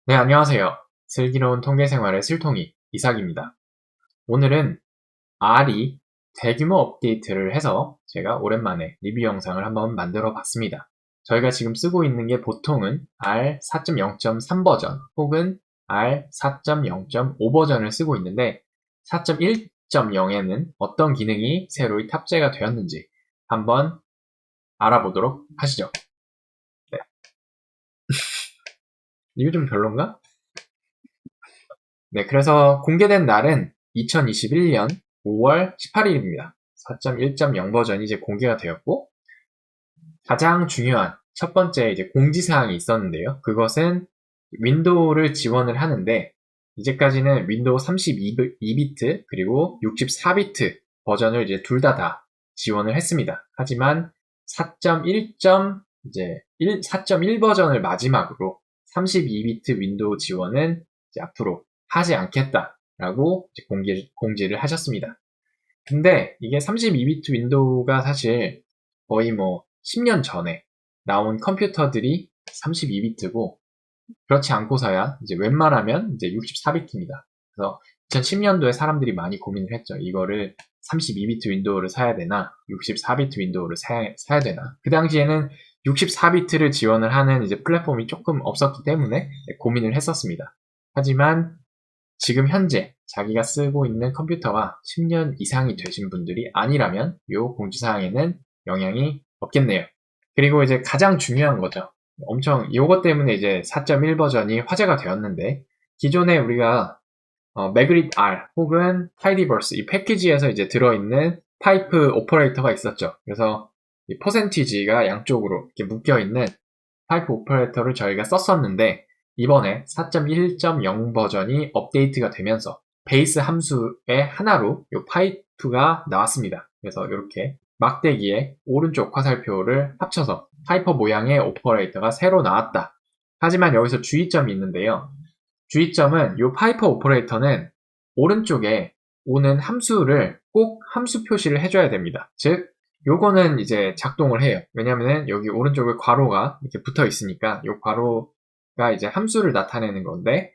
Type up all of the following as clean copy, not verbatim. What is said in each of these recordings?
네, 안녕하세요. 슬기로운 통계생활의 슬통이 이삭입니다. 오늘은 R이 대규모 업데이트를 해서 제가 오랜만에 리뷰 영상을 한번 만들어 봤습니다. 저희가 지금 쓰고 있는 게 보통은 R 4.0.3 버전 혹은 R 4.0.5 버전을 쓰고 있는데 4.1.0에는 어떤 기능이 새로 탑재가 되었는지 한번 알아보도록 하시죠. 네. 이거 좀 별론가? 네, 그래서 공개된 날은 2021년 5월 18일입니다. 4.1.0 버전이 이제 공개가 되었고, 가장 중요한 첫 번째 이제 공지사항이 있었는데요. 그것은 윈도우를 지원을 하는데, 이제까지는 윈도우 32비트 그리고 64비트 버전을 이제 둘 다 지원을 했습니다. 하지만 4.1 버전을 마지막으로 32비트 윈도우 지원은 이제 앞으로 하지 않겠다라고 공지를 하셨습니다. 근데 이게 32비트 윈도우가 사실 거의 10년 전에 나온 컴퓨터들이 32비트고 그렇지 않고서야 이제 웬만하면 이제 64비트입니다. 그래서 2010년도에 사람들이 많이 고민을 했죠. 이거를 32비트 윈도우를 사야 되나 64비트 윈도우를 사야 되나. 그 당시에는 64비트를 지원을 하는 이제 플랫폼이 조금 없었기 때문에 고민을 했었습니다. 하지만 지금 현재 자기가 쓰고 있는 컴퓨터가 10년 이상이 되신 분들이 아니라면 이 공지사항에는 영향이 없겠네요. 그리고 이제 가장 중요한 거죠. 엄청 이것 때문에 이제 4.1 버전이 화제가 되었는데 기존에 우리가 매그릿 R 혹은 타이디버스 이 패키지에서 이제 들어있는 파이프 오퍼레이터가 있었죠. 그래서 이 퍼센티지가 양쪽으로 이렇게 묶여 있는 파이프 오퍼레이터를 저희가 썼었는데 이번에 4.1.0 버전이 업데이트가 되면서 베이스 함수의 하나로 이 파이프가 나왔습니다. 그래서 이렇게 막대기에 오른쪽 화살표를 합쳐서 파이퍼 모양의 오퍼레이터가 새로 나왔다. 하지만 여기서 주의점이 있는데요. 주의점은 이 파이퍼 오퍼레이터는 오른쪽에 오는 함수를 꼭 함수 표시를 해줘야 됩니다. 즉, 요거는 이제 작동을 해요. 왜냐면은 여기 오른쪽에 괄호가 이렇게 붙어 있으니까 이 괄호가 이제 함수를 나타내는 건데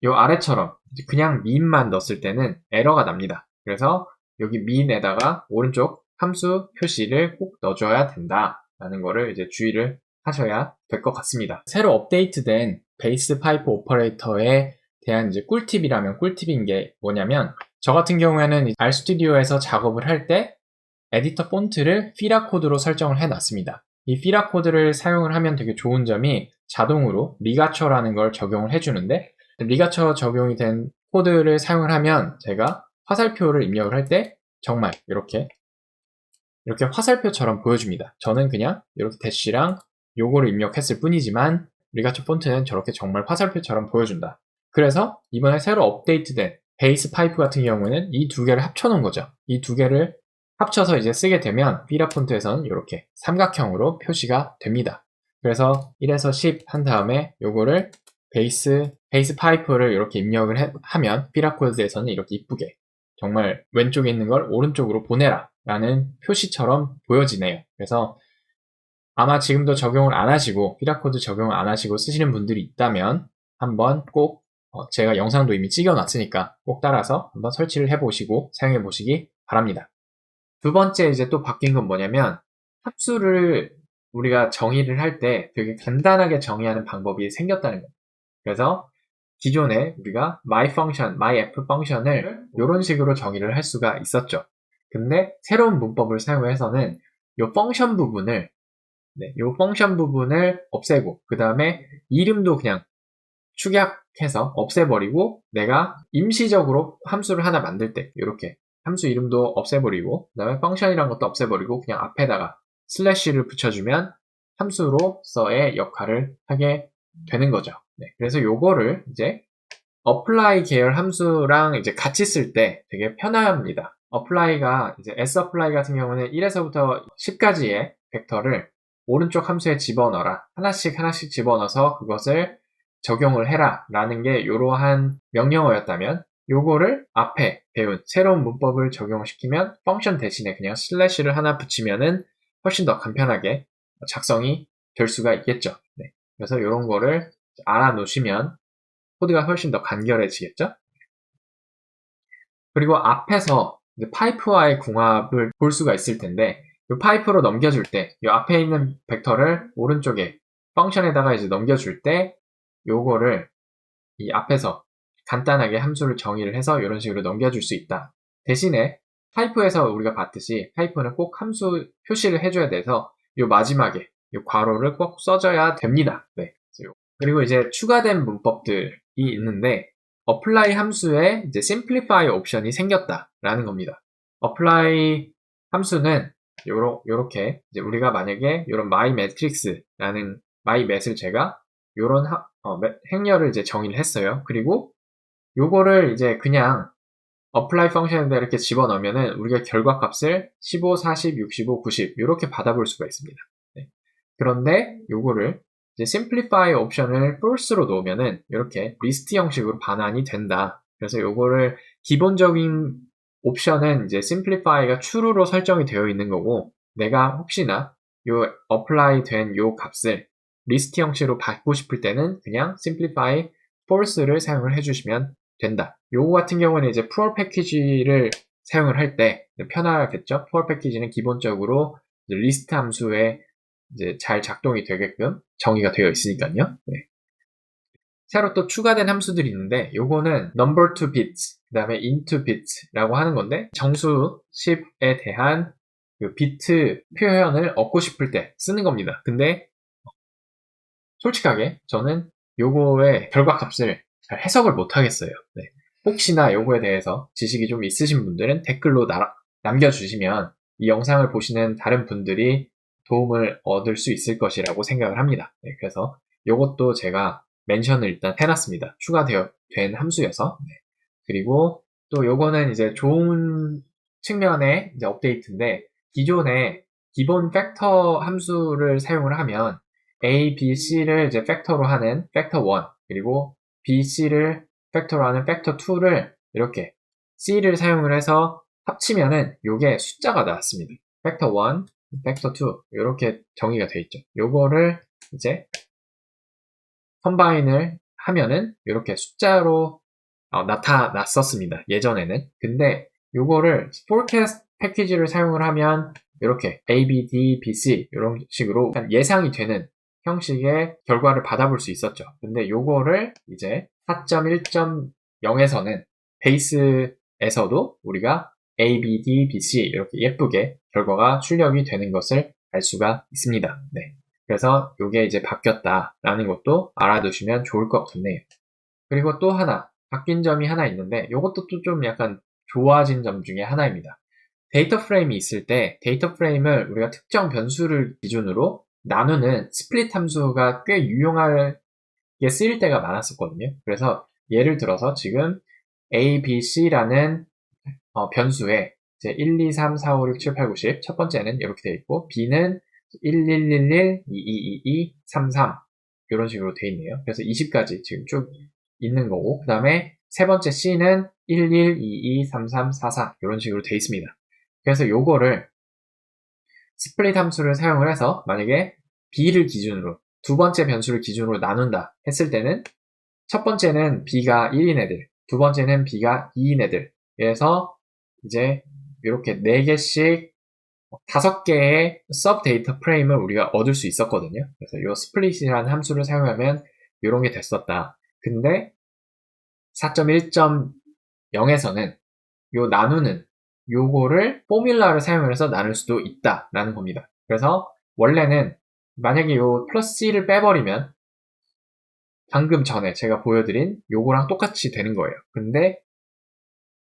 요 아래처럼 그냥 민만 넣었을 때는 에러가 납니다. 그래서 여기 민에다가 오른쪽 함수 표시를 꼭 넣어줘야 된다라는 거를 이제 주의를 하셔야 될 것 같습니다. 새로 업데이트된 베이스 파이프 오퍼레이터에 대한 이제 꿀팁이라면 꿀팁인 게 뭐냐면 저 같은 경우에는 RStudio에서 작업을 할 때 에디터 폰트를 피라 코드로 설정을 해놨습니다. 이 피라 코드를 사용을 하면 되게 좋은 점이 자동으로 리가처라는 걸 적용을 해주는데 리가처 적용이 된 코드를 사용을 하면 제가 화살표를 입력을 할 때 정말 이렇게 화살표처럼 보여줍니다. 저는 그냥 이렇게 대시랑 요거를 입력했을 뿐이지만 리가처 폰트는 저렇게 정말 화살표처럼 보여준다. 그래서 이번에 새로 업데이트된 베이스 파이프 같은 경우에는 이 두 개를 합쳐놓은 거죠. 이 두 개를 합쳐서 이제 쓰게 되면 피라 폰트에서는 이렇게 삼각형으로 표시가 됩니다. 그래서 1에서 10 한 다음에 요거를 베이스 파이프를 이렇게 입력을 하면 피라 코드에서는 이렇게 이쁘게 정말 왼쪽에 있는 걸 오른쪽으로 보내라 라는 표시처럼 보여지네요. 그래서 아마 지금도 적용을 안 하시고 피라 코드 적용을 안 하시고 쓰시는 분들이 있다면 한번 꼭 제가 영상도 이미 찍어놨으니까 꼭 따라서 한번 설치를 해보시고 사용해보시기 바랍니다. 두 번째 이제 또 바뀐 건 뭐냐면 함수를 우리가 정의를 할 때 되게 간단하게 정의하는 방법이 생겼다는 거예요. 그래서 기존에 우리가 my function, my f 펑션을 이런 식으로 정의를 할 수가 있었죠. 근데 새로운 문법을 사용해서는 이 펑션 부분을 없애고 그 다음에 이름도 그냥 축약해서 없애버리고 내가 임시적으로 함수를 하나 만들 때 이렇게 함수 이름도 없애버리고 그 다음에 펑션이란 것도 없애버리고 그냥 앞에다가 슬래시를 붙여주면 함수로서의 역할을 하게 되는 거죠. 네, 그래서 요거를 이제 apply 계열 함수랑 이제 같이 쓸 때 되게 편합니다. apply가 이제 sapply 같은 경우는 1에서부터 10까지의 벡터를 오른쪽 함수에 집어넣어라. 하나씩 집어넣어서 그것을 적용을 해라 라는 게 이러한 명령어였다면 요거를 앞에 배운 새로운 문법을 적용시키면 펑션 대신에 그냥 슬래시를 하나 붙이면은 훨씬 더 간편하게 작성이 될 수가 있겠죠. 네. 그래서 이런 거를 알아놓으시면 코드가 훨씬 더 간결해지겠죠? 그리고 앞에서 이제 파이프와의 궁합을 볼 수가 있을 텐데, 이 파이프로 넘겨줄 때, 이 앞에 있는 벡터를 오른쪽에 펑션에다가 이제 넘겨줄 때, 요거를 이 앞에서 간단하게 함수를 정의를 해서 이런 식으로 넘겨줄 수 있다. 대신에 파이프에서 우리가 봤듯이 파이프는 꼭 함수 표시를 해줘야 돼서 이 마지막에 이 괄호를 꼭 써줘야 됩니다. 네. 그리고 이제 추가된 문법들이 있는데 apply 함수에 이제 simplify 옵션이 생겼다라는 겁니다. apply 함수는 요렇게 이제 우리가 만약에 이런 myMatrix라는 mymat을 제가 요런 행렬을 이제 정의를 했어요. 그리고 요거를 이제 그냥 apply 펑션에다 이렇게 집어넣으면은 우리가 결과값을 15, 40, 65, 90 이렇게 받아볼 수가 있습니다. 네. 그런데 요거를 이제 simplify 옵션을 false로 놓으면은 이렇게 리스트 형식으로 반환이 된다. 그래서 요거를 기본적인 옵션은 이제 simplify가 true로 설정이 되어 있는 거고 내가 혹시나 요 apply 된 요 값을 리스트 형식으로 받고 싶을 때는 그냥 simplify false를 사용을 해주시면 된다. 요거 같은 경우는 이제 푸얼 패키지를 사용을 할 때 편하겠죠? 푸얼 패키지는 기본적으로 리스트 함수에 이제 잘 작동이 되게끔 정의가 되어 있으니까요. 네. 새로 또 추가된 함수들이 있는데 요거는 number to bits, 그 다음에 into bits라고 하는 건데 정수 10에 대한 그 비트 표현을 얻고 싶을 때 쓰는 겁니다. 근데 솔직하게 저는 요거의 결과값을 잘 해석을 못 하겠어요. 네. 혹시나 요거에 대해서 지식이 좀 있으신 분들은 댓글로 남겨주시면 이 영상을 보시는 다른 분들이 도움을 얻을 수 있을 것이라고 생각을 합니다. 네, 그래서 요것도 제가 멘션을 일단 해놨습니다. 된 함수여서. 네. 그리고 또 요거는 이제 좋은 측면의 이제 업데이트인데 기존에 기본 팩터 함수를 사용을 하면 A, B, C를 이제 팩터로 하는 팩터 1 그리고 B, C를 팩터로 하는 팩터 2를 이렇게 C를 사용을 해서 합치면은 요게 숫자가 나왔습니다. 팩터 1, 팩터 2 이렇게 정의가 되어 있죠. 요거를 이제 컴바인을 하면은 이렇게 숫자로 나타났었습니다. 예전에는. 근데 요거를 forecast 패키지를 사용을 하면 이렇게 A, B, D, B, C 이런 식으로 예상이 되는 형식의 결과를 받아볼 수 있었죠. 근데 요거를 이제 4.1.0에서는 베이스에서도 우리가 A, B, D, B, C 이렇게 예쁘게 결과가 출력이 되는 것을 알 수가 있습니다. 네. 그래서 요게 이제 바뀌었다라는 것도 알아두시면 좋을 것 같네요. 그리고 또 하나 바뀐 점이 하나 있는데 요것도 또 좀 약간 좋아진 점 중에 하나입니다. 데이터 프레임이 있을 때 데이터 프레임을 우리가 특정 변수를 기준으로 나누는 스플릿 함수가 꽤 유용하게 쓰일 때가 많았었거든요. 그래서 예를 들어서 지금 A, B, C라는 변수에 이제 1, 2, 3, 4, 5, 6, 7, 8, 9, 10 첫 번째는 이렇게 되어 있고 B는 1, 1, 1, 1, 2, 2, 2, 2, 3, 3 이런 식으로 되어 있네요. 그래서 20까지 지금 쭉 있는 거고 그 다음에 세 번째 C는 1, 1, 2, 2, 3, 3, 4, 4 이런 식으로 되어 있습니다. 그래서 요거를 스플릿 함수를 사용을 해서 만약에 B를 기준으로 두 번째 변수를 기준으로 나눈다 했을 때는 첫 번째는 B가 1인 애들, 두 번째는 B가 2인 애들 그래서 이제 이렇게 4개씩 5개의 서브 데이터 프레임을 우리가 얻을 수 있었거든요. 그래서 이 스플릿이라는 함수를 사용하면 이런 게 됐었다. 근데 4.1.0에서는 요 나누는 요거를 포뮬라를 사용해서 나눌 수도 있다라는 겁니다. 그래서 원래는 만약에 요 플러스 C를 빼버리면 방금 전에 제가 보여드린 요거랑 똑같이 되는 거예요. 근데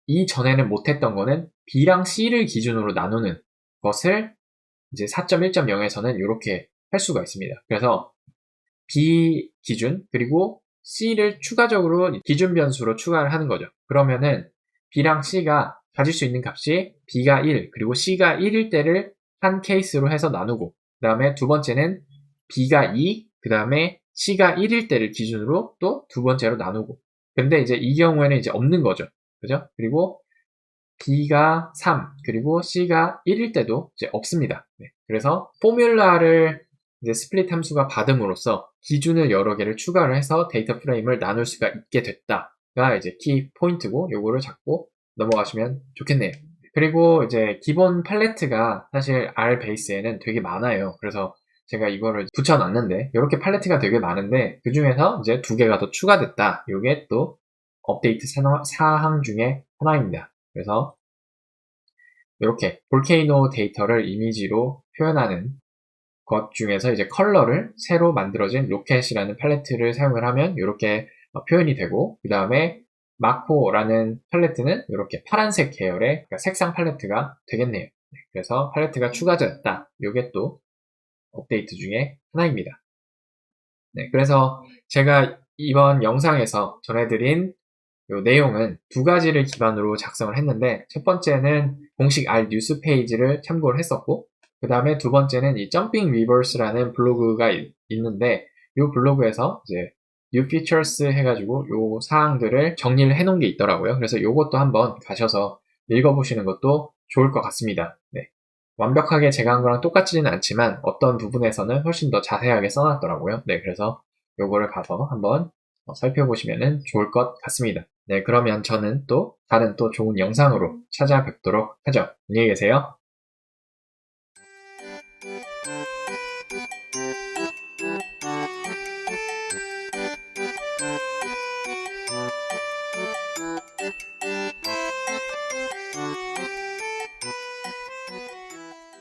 이전에는 못했던 거는 B랑 C를 기준으로 나누는 것을 이제 4.1.0에서는 이렇게 할 수가 있습니다. 그래서 B 기준 그리고 C를 추가적으로 기준 변수로 추가를 하는 거죠. 그러면은 B랑 C가 가질 수 있는 값이 B가 1 그리고 C가 1일 때를 한 케이스로 해서 나누고 그 다음에 두 번째는 B가 2 그 다음에 C가 1일 때를 기준으로 또 두 번째로 나누고 근데 이제 이 경우에는 이제 없는 거죠. 그죠? 그리고 B가 3 그리고 C가 1일 때도 이제 없습니다. 네. 그래서 포뮬라를 이제 스플릿 함수가 받음으로써 기준을 여러 개를 추가를 해서 데이터 프레임을 나눌 수가 있게 됐다가 이제 키 포인트고 요거를 잡고 넘어가시면 좋겠네요. 그리고 이제 기본 팔레트가 사실 R 베이스에는 되게 많아요. 그래서 제가 이거를 붙여놨는데 이렇게 팔레트가 되게 많은데 그 중에서 이제 2개가 더 추가됐다. 이게 또 업데이트 사항 중에 하나입니다. 그래서 이렇게 볼케이노 데이터를 이미지로 표현하는 것 중에서 이제 컬러를 새로 만들어진 로켓이라는 팔레트를 사용을 하면 이렇게 표현이 되고, 그 다음에 마코라는 팔레트는 이렇게 파란색 계열의 그러니까 색상 팔레트가 되겠네요. 그래서 팔레트가 추가되었다. 이게 또 업데이트 중에 하나입니다. 네, 그래서 제가 이번 영상에서 전해드린 이 내용은 2가지를 기반으로 작성을 했는데, 첫 번째는 공식 R 뉴스 페이지를 참고를 했었고, 그 다음에 2번째는 이 점핑 리버스라는 블로그가 있는데, 이 블로그에서 이제 new features 해가지고 요 사항들을 정리를 해놓은 게 있더라고요. 그래서 요것도 한번 가셔서 읽어보시는 것도 좋을 것 같습니다. 네. 완벽하게 제가 한 거랑 똑같지는 않지만 어떤 부분에서는 훨씬 더 자세하게 써놨더라고요. 네, 그래서 요거를 가서 한번 살펴보시면 좋을 것 같습니다. 네, 그러면 저는 또 다른 또 좋은 영상으로 찾아뵙도록 하죠. 안녕히 계세요.